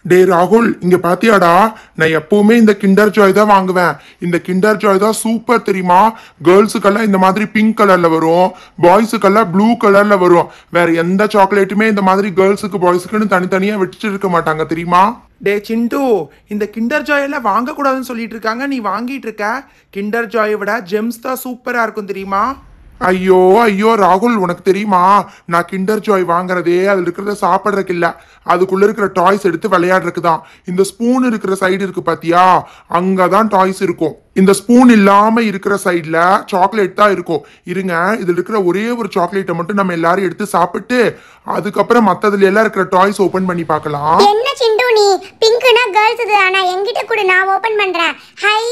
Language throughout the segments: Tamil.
டே ராகுல், இங்க பாத்தியாடா? நான் எப்பவுமே இந்த கிண்டர் ஜாய் தான் வாங்குவேன். இந்த கிண்டர் ஜாய் தான் சூப்பர் தெரியுமா? கேர்ள்ஸுக்கெல்லாம் இந்த மாதிரி பிங்க் கலர்ல வரும், பாய்ஸுக்கெல்லாம் ப்ளூ கலர்ல வரும். வேற எந்த சாக்லேட்டுமே இந்த மாதிரி கேர்ள்ஸுக்கு பாய்ஸுக்குன்னு தனித்தனியா வச்சுட்டு இருக்க மாட்டாங்க தெரியுமா? டே சிண்டு, இந்த கிண்டர் ஜாய் எல்லாம் வாங்கக்கூடாதுன்னு சொல்லிட்டு இருக்காங்க, நீ வாங்கிட்டு இருக்க. கிண்டர் ஜாயை விட ஜெம்ஸ் தான் சூப்பரா இருக்கும் தெரியுமா? ஐயோ ஐயோ ராகுல், உனக்கு தெரியுமா? நான் கிண்டர் ஜாய் வாங்குறதே அதுல இருக்கிறத சாப்பிட்றதுக்கு இல்ல, அதுக்குள்ள இருக்கிற டாய்ஸ் எடுத்து விளையாடுறதுக்கு தான். இந்த ஸ்பூன் இருக்கிற சைடு இருக்கு பாத்தியா, அங்கதான் டாய்ஸ் இருக்கும். இந்த ஸ்பூன் இல்லாம இருக்கிற சைட்ல சாக்லேட் தான் இருக்கும். இருங்க, இதுல இருக்கிற ஒரே ஒரு சாக்லேட்டை மட்டும் நம்ம எல்லாரும் எடுத்து சாப்பிட்டு அதுக்கப்புறம் மத்ததுல எல்லாம் இருக்கிற டாய்ஸ் ஓபன் பண்ணி பார்க்கலாம். என்ன சிண்டு நீ பிங்க்னா கேர்ள்ஸ் தானா? என்கிட்ட கூட நான் ஓபன் பண்றேன். ஹை,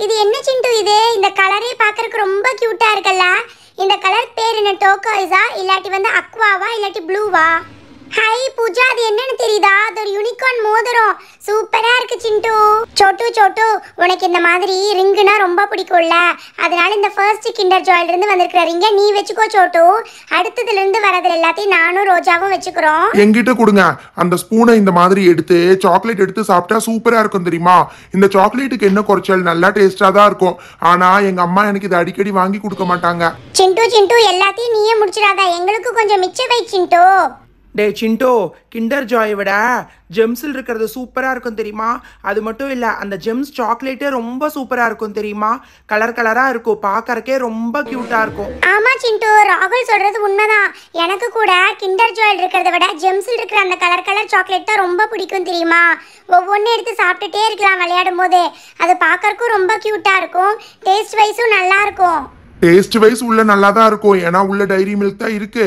இது என்ன சிண்டு இது? இந்த கலரே பார்க்கறதுக்கு ரொம்ப கியூட்டா இருக்குல்ல. இந்த கலர் பேர் என்ன? டோக்காய்ஸா இல்லாட்டி வந்து அக்வாவா இல்லாட்டி ப்ளூவா? ஹை பூஜா, அது என்னன்னு தெரியுதா? அது ஒரு யூனிகார்ன் மோதிரம். சூப்பரா இருக்கு சிண்டு. சோட்டு சோட்டு, உனக்கு இந்த மாதிரி ரிங்குனா ரொம்ப பிடிக்கும்ல, அதனால இந்த ஃபர்ஸ்ட் கிண்டர் ஜாயில இருந்து வந்திருக்கிற ரிங்க நீ வச்சுக்கோ சோட்டு. அடுத்ததுல இருந்து வரதுல எல்லாத்தையும் நானும் ரோஜாவும் வச்சுக்கிறோம். என்கிட்ட கொடுங்க அந்த ஸ்பூனை. இந்த மாதிரி எடுத்து சாக்லேட் எடுத்து சாப்பிட்டா சூப்பரா இருக்கும் தெரியுமா? இந்த சாக்லேட்டுக்கு என்ன குறைச்சல், நல்லா டேஸ்டா தான் இருக்கும். ஆனா எங்க அம்மா எனக்கு இதை அடிக்கடி வாங்கி கொடுக்க மாட்டாங்க. சிண்டு சிண்டு, எல்லாத்தையும் நீயே முடிச்சிடாத, எங்களுக்கு கொஞ்சம் மிச்சம் வை சிண்டு. டே சிண்டோ, கிண்டர் ஜாயை விட ஜெம்ஸில் இருக்கிறது சூப்பராக இருக்கும் தெரியுமா? அது மட்டும் இல்லை, அந்த ஜெம்ஸ் சாக்லேட்டே ரொம்ப சூப்பராக இருக்கும் தெரியுமா? கலர் கலராக இருக்கும், பார்க்கறக்கே ரொம்ப க்யூட்டாக இருக்கும். ஆமா சிண்டு, ராகுல் சொல்றது உண்மைதான். எனக்கு கூட கிண்டர் ஜாயில் இருக்கிறத விட ஜெம்ஸில் இருக்கிற அந்த கலர் கலர் சாக்லேட் தான் ரொம்ப பிடிக்கும் தெரியுமா? ஒவ்வொன்றும் எடுத்து சாப்பிட்டுட்டே இருக்கலாம் விளையாடும் போது. அது பார்க்கறக்கும் ரொம்ப க்யூட்டா இருக்கும், டேஸ்ட் வைஸும் நல்லா இருக்கும். டேஸ்ட் வைஸ் உள்ள நல்லா தான் இருக்கும், ஏன்னா உள்ள டைரி மில்க் தான் இருக்கு.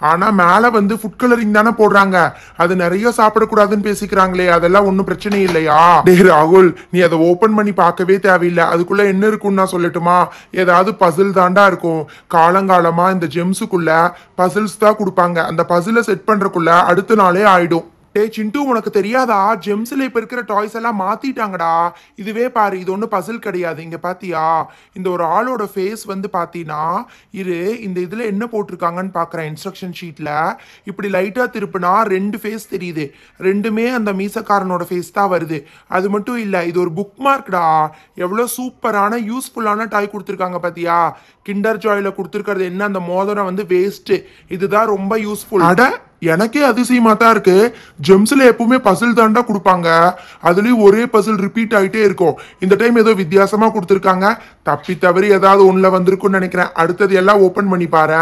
ஆனா மேல வந்து ஃபுட் கலரிங் தானே போடுறாங்க, அது நிறைய சாப்பிடக்கூடாதுன்னு பேசிக்கிறாங்களே, அதெல்லாம் ஒன்றும் பிரச்சனை இல்லையா? டே ராகுல், நீ அதை ஓபன் பண்ணி பார்க்கவே தேவையில்லை. அதுக்குள்ள என்ன இருக்குன்னு நான் சொல்லட்டுமா? ஏதாவது பசில் தாண்டா இருக்கும். காலங்காலமா இந்த ஜெம்ஸுக்குள்ள பசில்ஸ் தான் கொடுப்பாங்க. அந்த பசிலை செட் பண்றதுக்குள்ள அடுத்த நாளே ஆயிடும். டே சிண்டு, உனக்கு தெரியாதா? ஜெம்ஸ்ல இப்ப இருக்கிற டாய்ஸ் எல்லாம் மாத்திட்டாங்கடா. இதுவே பாரு, இது ஒன்றும் பசில் கிடையாது. இங்க பாத்தியா, இந்த ஒரு ஆளோட ஃபேஸ் வந்து பாத்தீங்கன்னா, இந்த இதுல என்ன போட்டிருக்காங்கன்னு பாக்குறேன். இன்ஸ்ட்ரக்ஷன் ஷீட்ல இப்படி லைட்டா திருப்பினா 2 ஃபேஸ் தெரியுது. ரெண்டுமே அந்த மீசக்காரனோட ஃபேஸ் தான் வருது. அது மட்டும் இல்ல, இது ஒரு புக் மார்க்டா. எவ்வளவு சூப்பரான யூஸ்ஃபுல்லான டாய் கொடுத்துருக்காங்க பாத்தியா? கிண்டர் ஜாயில கொடுத்துருக்கிறது என்ன, அந்த மோதிரம் வந்து வேஸ்ட், இதுதான் ரொம்ப யூஸ்ஃபுல். அட, எனக்கே அதிசயமா தான் இருக்கு. ஜெம்ஸ்ல எப்பவுமே பசில் தாண்டா கொடுப்பாங்க, அதுலயும் ஒரே பசில் ரிப்பீட் ஆகிட்டே இருக்கும். இந்த டைம் ஏதோ வித்தியாசமா கொடுத்துருக்காங்க. தப்பி தவறி ஏதாவது ஒண்ணுல வந்திருக்கும்னு நினைக்கிறேன். அடுத்தது எல்லாம் ஓபன் பண்ணி பாரு,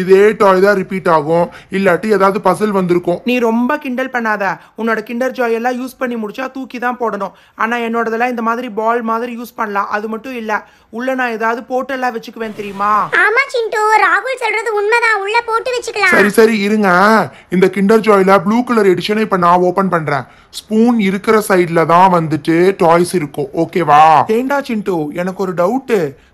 இதே டாய் தான் ரிப்பீட் ஆகும், இல்லாட்டி ஏதாவது பசில் வந்திருக்கும். நீ ரொம்ப கிண்டல் பண்ணாத. உன்னோட கிண்டர் ஜாய் எல்லாம் யூஸ் பண்ணி முடிச்சா தூக்கி தான் போடணும். ஆனா என்னோடதெல்லாம் இந்த மாதிரி பால் மாதிரி யூஸ் பண்ணலாம். அது மட்டும் இல்ல, உள்ள நான் ஏதாவது போட்டு எல்லாம் வச்சுக்குவேன் தெரியுமா? ஆமா சிண்டு, ராகுல் சொல்றது உண்மைதான், உள்ள போட்டு வச்சுக்கலாம். சரி சரி இருங்க, இந்த கிண்டர் ஜாய்ல ப்ளூ கலர் எடிஷனை இப்ப நான் ஓபன் பண்றேன். ஸ்பூன் இருக்கிற சைட்ல தான் வந்துட்டு டாய்ஸ் இருக்கும், ஓகேவா? ஏண்டா சிண்டு, எனக்கு ஒரு டவுட்.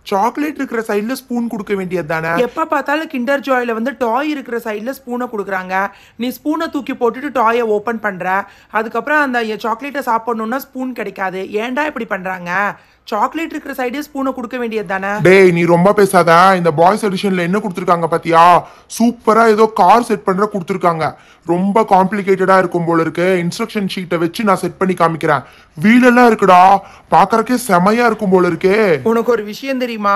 சாக்லேட் இருக்கிற சைட்ல ஸ்பூன் கொடுக்க வேண்டியது தானே? எப்ப பார்த்தாலும் கிண்டர் ஜாயில வந்து டாய் இருக்கிற சைட்ல ஸ்பூனை கொடுக்குறாங்க. நீ ஸ்பூனை தூக்கி போட்டுட்டு டாயை ஓபன் பண்ற, அதுக்கப்புறம் அந்த சாக்லேட்டை சாப்பிடணும்னா ஸ்பூன் கிடைக்காது. ஏன்டா இப்படி பண்றாங்க? சாக்லேட் இருக்கிற சைடே ஸ்பூனை கொடுக்க வேண்டியது தானே? டேய், நீ ரொம்ப பேசாத. இந்த பாய்ஸ் எடிஷன்ல என்ன கொடுத்துருக்காங்க பாத்தியா? சூப்பரா ஏதோ கார் செட் பண்ற கொடுத்துருக்காங்க. ரொம்ப காம்ப்ளிகேட்டடா இருக்கும் போல இருக்கு. இன்ஸ்ட்ரக்ஷன் ஷீட்டை வச்சு நான் செட் பண்ணி காமிக்கிறேன். வீல் எல்லாம் இருக்குடா, பாக்குறக்கே செமையா இருக்கும் போல இருக்கே. உனக்கு ஒரு விஷயம் தெரியுமா?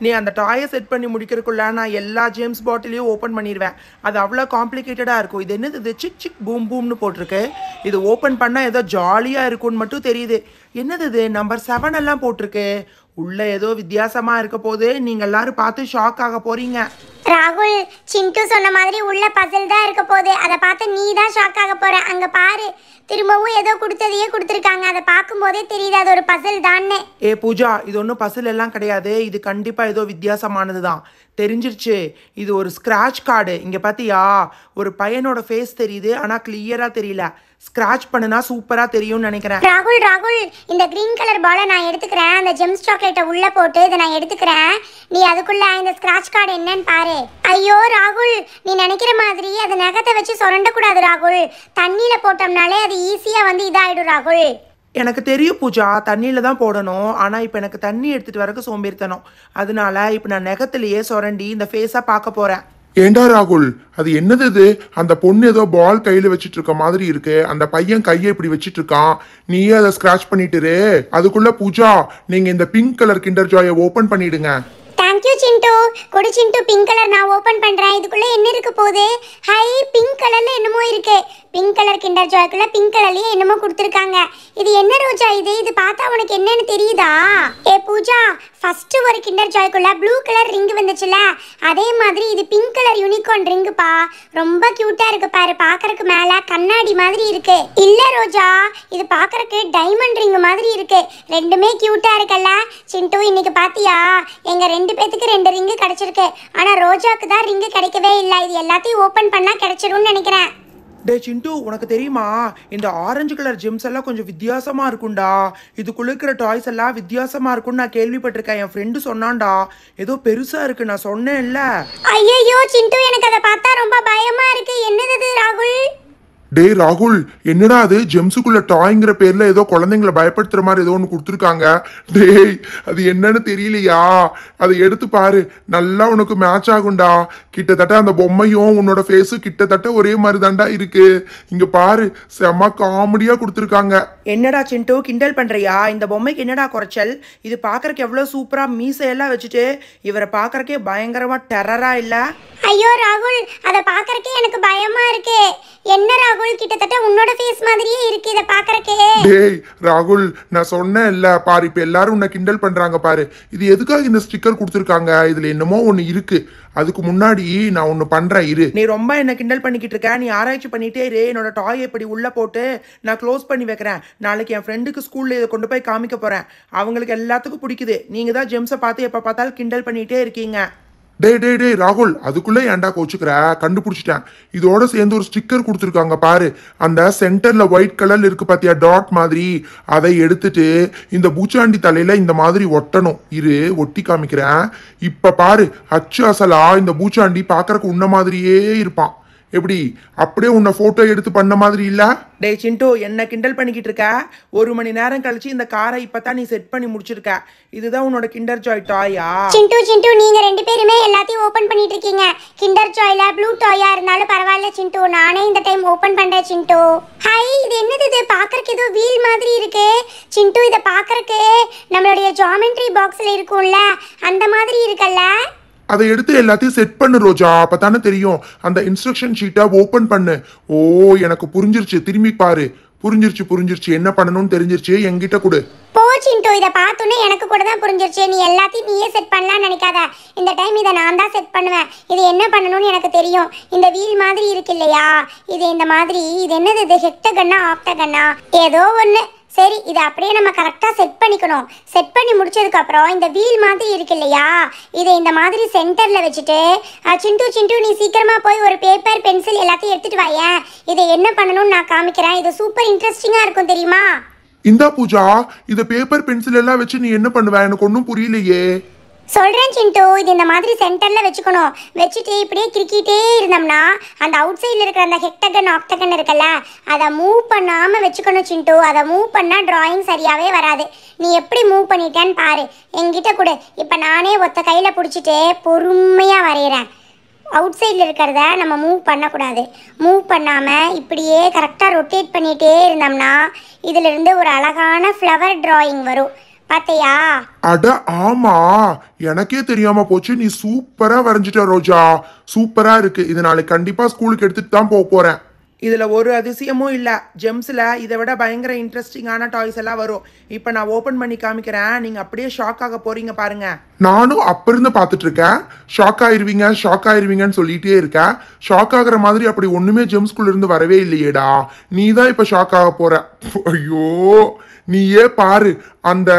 நீ அந்த டாயை செட் பண்ணி முடிக்கிறதுக்குள்ள நான் எல்லா ஜேம்ஸ் பாட்டிலையும் ஓப்பன் பண்ணிடுவேன். அது அவ்வளோ காம்ப்ளிகேட்டடா இருக்கும். இது என்னது, இது சிக் சிக் பூம் பூம்னு போட்டிருக்கு. இது ஓப்பன் பண்ணா ஏதோ ஜாலியா இருக்கும்னு மட்டும் தெரியுது. என்னது இது, நம்பர் 7 எல்லாம் போட்டிருக்கு. உள்ள ஏதோ வித்தியாசமா இருக்க போது. நீங்க எல்லாரும் பார்த்து ஷாக் ஆக போறீங்க. ராகுல், சிண்டு சொன்ன மாதிரி உள்ள பசில் தான் இருக்க போகுது. அதை பார்த்து நீ தான் ஷாக் ஆக போற. அங்க பாரு, திரும்பவும் ஏதோ கொடுத்ததையே கொடுத்துருக்காங்க. அதை பார்க்கும் போதே தெரியுது அது ஒரு பசில் தானே. ஏ பூஜா, இது ஒன்றும் பசில் எல்லாம் கிடையாது. இது கண்டிப்பா ஏதோ வித்தியாசமானது தான். தெரிஞ்சிருச்சு, இது ஒரு ஸ்கிராட்ச் கார்டு. இங்க பாத்தியா, ஒரு பையனோட ஃபேஸ் தெரியுது, ஆனா கிளியரா தெரியல. ஸ்கிராட்ச் பண்ணுனா சூப்பரா தெரியும்னு நினைக்கிறேன். ராகுல் ராகுல், இந்த கிரீன் கலர் பாலை நான் எடுத்துக்கிறேன். அந்த ஜெம்ஸ் சாக்லேட்டை உள்ள போட்டு இதை நான் எடுத்துக்கிறேன். நீ அதுக்குள்ள இந்த ஸ்கிராட்ச் கார்டு என்னன்னு பாரு. ஐயோ ராகுல், நீ நினைக்கிற மாதிரி அது நகத்தை வச்சு சுரண்டக்கூடாது ராகுல். தண்ணியில போட்டோம்னாலே அது ஈஸியா வந்து இதாயிடும் ராகுல். எனக்கு தெரியும் பூஜா, தண்ணியில் தான் போடணும். ஆனால் இப்போ எனக்கு தண்ணி எடுத்துகிட்டு வரக்கு சோம்பேறித்தனம். அதனால இப்போ நான் நெகத்திலேயே சுரண்டி இந்த ஃபேஸாக பார்க்க போகிறேன். ஏண்டா ராகுல், அது என்னது இது? அந்த பொண்ணு ஏதோ பால் கையில வச்சிட்டு இருக்க மாதிரி இருக்கு. அந்த பையன் கையை இப்படி வச்சிட்டு இருக்கான். நீயே அதை ஸ்கிராச் பண்ணிட்டுரு. அதுக்குள்ள பூஜா, நீங்க இந்த பிங்க் கலர் கிண்டர் ஜாயை ஓபன் பண்ணிடுங்க. தேங்க்யூ சிண்டு. கொடு சிண்டு, பிங்க் கலர் நான் ஓபன் பண்றேன். இதுக்குள்ள என்ன இருக்கு போகுது? ஹை, பிங்க் கலர்ல என்னமோ இருக்கு. பிங்க் கலர் கிண்டர் ஜாய்க்குள்ள பிங்க் கலர்லயே என்னமோ கொடுத்துருக்காங்க. இது என்ன ரோஜா இது? இது பார்த்தா உனக்கு என்னன்னு தெரியுதா? ஏ பூஜா, ஃபர்ஸ்ட் ஒரு கிண்டர் ஜாய்க்குள்ள ப்ளூ கலர் ரிங் வந்துச்சுல, அதே மாதிரி இது பிங்க் கலர் யூனிகார்ன் ரிங்குப்பா. ரொம்ப கியூட்டா இருக்கு பாரு. பாக்குறதுக்கு மேல கண்ணாடி மாதிரி இருக்கு. இல்ல ரோஜா, இது பாக்குறதுக்கு டைமண்ட் ரிங் மாதிரி இருக்கு. ரெண்டுமே கியூட்டா இருக்குல்ல சிண்டு? இன்னைக்கு பாத்தியா, எங்க ரெண்டு பேத்துக்கு ரெண்டு ரிங்கு கிடைச்சிருக்கு. ஆனா ரோஜாக்கு தான் ரிங்கு கிடைக்கவே இல்லை. இது எல்லாத்தையும் ஓபன் பண்ணா கிடைச்சிரும்னு நினைக்கிறேன். டே சிண்டு, உனக்கு தெரியுமா இந்த ஆரஞ்சு கலர் ஜெம்ஸ் எல்லாம் கொஞ்சம் வித்தியாசமா இருக்கும்டா. இதுக்குள்ள இருக்கிற டாய்ஸ் எல்லாம் வித்தியாசமா இருக்கும்னு நான் கேள்விப்பட்டிருக்கேன். என் ஃப்ரெண்டு சொன்னான்டா, ஏதோ பெருசா இருக்கு. நான் சொன்னேன்ல. ஐயோ சிண்டு, எனக்கு அதை பார்த்தா ரொம்ப பயமா இருக்கு. என்னது இது ராகுல்? டே ராகுல், என்னடா அது? ஜெம்ஸுக்குள்ள டாய்ங்கிற பேர்ல ஏதோ குழந்தைங்களை பயப்படுத்துற மாதிரி ஏதோ ஒன்று கொடுத்துருக்காங்க. டேய், அது என்னன்னு தெரியலையா? அதை எடுத்து பாரு, நல்லா உனக்கு மேட்ச் ஆகும்டா. கிட்டத்தட்ட அந்த பொம்மையும் உன்னோட ஃபேஸும் கிட்டத்தட்ட ஒரே மாதிரி தான்டா இருக்கு. இங்க பாரு, செம்ம காமெடியா கொடுத்துருக்காங்க. என்னடா சிண்டு, கிண்டல் பண்றியா? இந்த பொம்மைக்கு என்னடா குறைச்சல்? இது பாக்குறதுக்கு எவ்வளவு சூப்பரா மீசையெல்லாம் வச்சுட்டு இவரை பாக்குறக்கே பயங்கரமா டெரரா இல்ல? ஐயோ ராகுல், அதை பாக்குறக்கே எனக்கு பயமா இருக்கு. என்ன ராகுல், கிட்டத்தட்ட உன்னோட ஃபேஸ் மாதிரியே இருக்கு இதை பாக்குறக்கே. டேய் ராகுல், நான் சொன்னேன் இல்ல பாரு, இப்ப எல்லாரும் உன்னை கிண்டல் பண்றாங்க பாரு. இது எதுக்காக இந்த ஸ்டிக்கர் கொடுத்துருக்காங்க? இதுல என்னமோ ஒண்ணு இருக்கு. அதுக்கு முன்னாடி நான் ஒண்ணு பண்றேன் இரு. நீ ரொம்ப என்ன கிண்டல் பண்ணிக்கிட்டு இருக்க. நீ ஆராய்ச்சி பண்ணிட்டே இரு. என்னோட டாய் இப்படி உள்ள போட்டு நான் க்ளோஸ் பண்ணி வைக்கிறேன். நாளைக்கு என் ஃப்ரெண்டுக்கு ஸ்கூல்ல இதை கொண்டு போய் காமிக்க போறேன். அவங்களுக்கு எல்லாத்துக்கும் பிடிக்குது. நீங்க தான் ஜெம்ஸை பார்த்து எப்ப பார்த்தாலும் கிண்டல் பண்ணிட்டே இருக்கீங்க. டே டே டே ராகுல், அதுக்குள்ள ஏன்டா கோச்சுக்கிற? கண்டுபிடிச்சிட்டேன். இதோட சேர்ந்து ஒரு ஸ்டிக்கர் கொடுத்துருக்காங்க பாரு. அந்த சென்டர்ல ஒயிட் கலர்ல இருக்கு பாத்தியா, டாட் மாதிரி. அதை எடுத்துட்டு இந்த பூச்சாண்டி தலையில இந்த மாதிரி ஒட்டணும். இரு, ஒட்டி காமிக்கிறேன். இப்ப பாரு, அச்சு அசலா இந்த பூச்சாண்டி பாக்குறதுக்கு உன்ன மாதிரியே இருப்பான். எப்படி? அப்படியே உன்னை போட்டோ எடுத்து பண்ண மாதிரி இல்ல? டே சிண்டு, என்ன கிண்டல் பண்ணிக்கிட்டு இருக்க? 1 மணி நேரம் கழிச்சு இந்த காரை இப்பதான் நீ செட் பண்ணி முடிச்சிருக்க. இதுதான் உன்னோட கிண்டர் ஜாய் டாயா? சிண்டு, நீங்க ரெண்டு பேருமே எல்லாத்தையும் ஓபன் பண்ணிட்டு இருக்கீங்க. கிண்டர் ஜாய்ல ப்ளூ டாயா இருந்தாலும் பரவாயில்ல சிண்டு, நானே இந்த டைம் ஓபன் பண்றேன் சிண்டு. ஹை, இது என்னது இது? பாக்குறதுக்கு ஏதோ வீல் மாதிரி இருக்கு சிண்டு. இதை பாக்குறதுக்கு நம்மளுடைய ஜாமெட்ரி பாக்ஸ்ல இருக்கும்ல, அந்த மாதிரி இருக்கல்ல? அதை எடுத்து எல்லாத்தையும் செட் பண்ணு ரோஜா, அப்பதானே தெரியும். அந்த இன்ஸ்ட்ரக்ஷன் ஷீட்டை ஓபன் பண்ணு. ஓ, எனக்கு புரிஞ்சிருச்சு. திரும்பி பாரு. புரிஞ்சிருச்சு. என்ன பண்ணணும்னு தெரிஞ்சிருச்சு. என்கிட்ட கொடு. போ சிண்டு, இதை பார்த்தோன்னே எனக்கு கூட தான் புரிஞ்சிருச்சு. நீ எல்லாத்தையும் நீயே செட் பண்ணலாம்னு நினைக்காத. இந்த டைம் இதை நான் தான் செட் பண்ணுவேன். இது என்ன பண்ணணும்னு எனக்கு தெரியும். இந்த வீல் மாதிரி இருக்கு இல்லையா, இது இந்த மாதிரி. இது என்னது? இது ஹெக்டகன்னா ஆக்டகன்னா ஏதோ ஒன்று. சரி, இதை அப்படியே நம்ம கரெக்டாக செட் பண்ணிக்கணும். செட் பண்ணி முடிச்சதுக்கப்புறம் இந்த வீல் மாதிரி இருக்கு இல்லையா, இதை இந்த மாதிரி சென்டரில் வச்சுட்டு சிண்டு நீ சீக்கிரமாக போய் ஒரு பேப்பர் பென்சில் எல்லாத்தையும் எடுத்துகிட்டு வாயேன். இதை என்ன பண்ணணும்னு நான் காமிக்கிறேன். இது சூப்பர் இன்ட்ரெஸ்டிங்காக இருக்கும் தெரியுமா? இந்தா பூஜா, இத பேப்பர் பென்சில் எல்லாம் வச்சு நீ என்ன பண்ணுவ? எனக்கு ஒன்றும் புரியலையே. சொல்கிறேன் சிண்டு, இது இந்த மாதிரி சென்டரில் வச்சுக்கணும். வச்சுட்டு இப்படியே கிரிக்கிட்டே இருந்தோம்னா அந்த அவுட் சைடில் இருக்கிற அந்த ஹெக்டகன் ஆக்டகன் இருக்குல்ல, அதை மூவ் பண்ணாமல் வச்சுக்கணும் சிண்டு. அதை மூவ் பண்ணால் ட்ராயிங் சரியாகவே வராது. நீ எப்படி மூவ் பண்ணிட்டேன்னு பாரு. என்கிட்ட கொடு. இப்போ நானே ஒத்த கையில் பிடிச்சிட்டு பொறுமையாக வரைகிறேன். அவுட் சைடில் இருக்கிறத நம்ம மூவ் பண்ணக்கூடாது. மூவ் பண்ணாமல் இப்படியே கரெக்டாக ரொட்டேட் பண்ணிகிட்டே இருந்தோம்னா இதிலிருந்து ஒரு அழகான ஃப்ளவர் ட்ராயிங் வரும். பாத்தையா? அட ஆமா, எனக்கே தெரியாம போச்சு. நீ சூப்பரா வரைஞ்சிட்ட ரோஜா. சூப்பரா இருக்கு. இது நாளைக்கு கண்டிப்பா ஸ்கூலுக்கு எடுத்துட்டு தான் போறேன். இதுல ஒரு அதிசயமும் இல்ல. ஜெம்ஸ்ல இதை விட பயங்கர இன்ட்ரெஸ்டிங்கான டாய்ஸ் எல்லாம் வரும். இப்ப நான் ஓபன் பண்ணி காமிக்கிறேன். நீங்க அப்படியே ஷாக் ஆக போறீங்க பாருங்க. நானும் அப்ப இருந்து பாத்துட்டு இருக்கேன். ஷாக் ஆயிருவீங்கன்னு சொல்லிட்டே இருக்கேன். ஷாக் ஆகுற மாதிரி அப்படி ஒண்ணுமே ஜெம்ஸ்குள்ள இருந்து வரவே இல்லையேடா. நீ தான் இப்ப ஷாக் ஆக போற. ஐயோ, நீயே பாரு. அந்த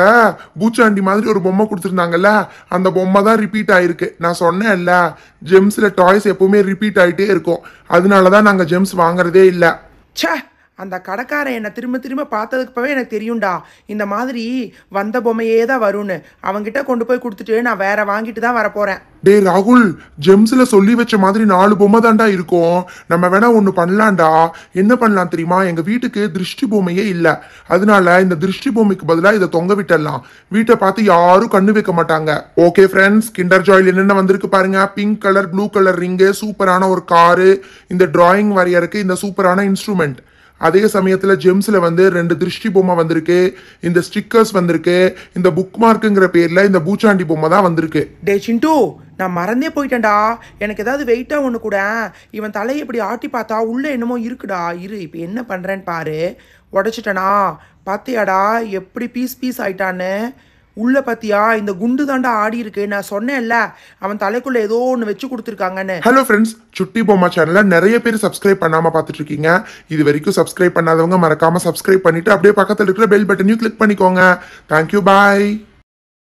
பூச்சாண்டி மாதிரி ஒரு பொம்மை கொடுத்துருந்தாங்கல்ல, அந்த பொம்மை தான் ரிப்பீட் ஆயிருக்கு. நான் சொன்னேன்ல, ஜெம்ஸ்ல டாய்ஸ் எப்பவுமே ரிப்பீட் ஆயிட்டே இருக்கும். அதனாலதான் நாங்க ஜெம்ஸ் வாங்குறதே இல்ல. ச்சே, அந்த கடைக்காரன் என்னை திரும்ப திரும்ப பார்த்ததுக்குப்பவே எனக்கு தெரியும்டா இந்த மாதிரி வந்த பொம்மையே தான் வரும்னு. அவன்கிட்ட கொண்டு போய் கொடுத்துட்டு நான் வேற வாங்கிட்டு தான் வரப்போகிறேன். டே ராகுல், ஜெம்ஸ்ல சொல்லி வச்ச மாதிரி 4 பொம்மை தான்டா இருக்கும். நம்ம வேணா ஒண்ணு பண்ணலாம்டா. என்ன பண்ணலாம் தெரியுமா? எங்க வீட்டுக்கு திருஷ்டி பொம்மையே இல்ல, அதனால இந்த திருஷ்டி பொம்மைக்கு பதிலா இதை தொங்க விட்டுடலாம். வீட்டை பார்த்து யாரும் கண்ணு வைக்க மாட்டாங்க. ஓகே ஃப்ரெண்ட்ஸ், கிண்டர் ஜாய்ல என்னென்ன வந்திருக்கு பாருங்க. Pink colour, blue colour ring, சூப்பரான ஒரு காரு, இந்த டிராயிங் வரையறக்கு இந்த சூப்பரான இன்ஸ்ட்ருமெண்ட். அதே சமயத்துல ஜெம்ஸ்ல வந்து 2 திருஷ்டி பொம்மை வந்திருக்கு, இந்த ஸ்டிக்கர்ஸ் வந்திருக்கு, இந்த புக் மார்க்குங்கிற பேர்ல இந்த பூச்சாண்டி பொம்மை தான் வந்திருக்கு. டே சிண்டு, நான் மறந்தே போயிட்டேன்டா. எனக்கு ஏதாவது வெயிட்டாக ஒன்று கூட. இவன் தலையை இப்படி ஆட்டி பார்த்தா உள்ளே என்னமோ இருக்குடா. இரு, இப்போ என்ன பண்ணுறேன்னு பாரு. உடச்சிட்டனா பார்த்தியாடா எப்படி பீஸ் பீஸ் ஆயிட்டான்னு. உள்ள பார்த்தியா இந்த குண்டு தாண்டா ஆடி இருக்கு. நான் சொன்னேன்ல அவன் தலைக்குள்ள ஏதோ ஒன்று வச்சு கொடுத்துருக்காங்கன்னு. ஹலோ ஃப்ரெண்ட்ஸ், சுட்டி பொம்மா சேனலை நிறைய பேர் சப்ஸ்கிரைப் பண்ணாம பார்த்துட்டு இருக்கீங்க. இது வரைக்கும் சப்ஸ்கிரைப் பண்ணாதவங்க மறக்காம சப்ஸ்கிரைப் பண்ணிட்டு அப்படியே பக்கத்தில் இருக்கிற பெல் பட்டனையும் கிளிக் பண்ணிக்கோங்க. தேங்க்யூ, பாய்.